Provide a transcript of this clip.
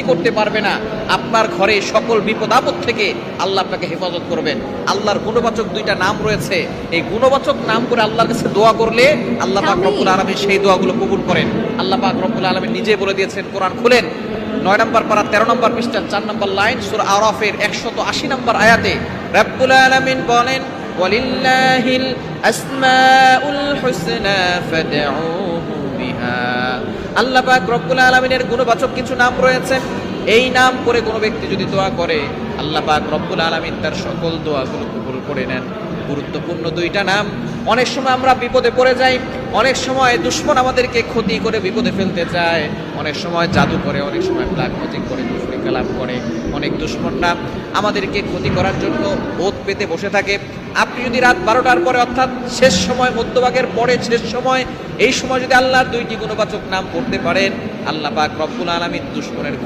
করতে পারবে না। আপনার ঘরে সকল বিপদ আপদ থেকে আল্লাহ আপনাকে হেফাজত করবেন। আল্লাহর গুণবাচক দুইটা নাম রয়েছে, এই গুণবাচক নাম করে আল্লাহর কাছে দোয়া করলে আল্লাহ পাক রব্বুল আলামিন সেই দোয়াগুলো কবুল করেন। আল্লাহ পাক রব্বুল আলামিন নিজে বলে দিয়েছেন, কোরআন খুলেন 9 নম্বর পারা 13 নম্বর পৃষ্ঠা 4 নম্বর লাইন, সূরা আরাফের 180 নম্বর আয়াতে রব্বুল আলামিন বলেন, ওয়ালিল্লাহিল আসমাউল হুসনা ফাদউহু বিহা। আল্লাহ পাক রব্বুল আলামিনের গুণবাচক কিছু নাম রয়েছে, এই নাম করে কোনো ব্যক্তি যদি দোয়া করে আল্লাহ পাক রব্বুল আলামিন তার সকল দোয়াগুলো কবুল করে নেন। গুরুত্বপূর্ণ দুইটা নাম। অনেক সময় আমরা বিপদে পড়ে যাই, অনেক সময় দুশমন আমাদেরকে ক্ষতি করে বিপদে ফেলতে চায়, অনেক সময় জাদু করে, অনেক সময় ব্ল্যাক ম্যাজিক করে, কুফরি কালাম করে, অনেক দুশমনরা আমাদেরকে ক্ষতি করার জন্য ওত পেতে বসে থাকে। আপনি যদি রাত 12টার পরে অর্থাৎ শেষ সময়, মধ্যভাগের পরে শেষ সময়, এই সময় যদি আল্লাহর দুইটি গুণবাচক নাম পড়তে পারেন, আল্লাহ পাক রব্বুল আলামিন দুশমনের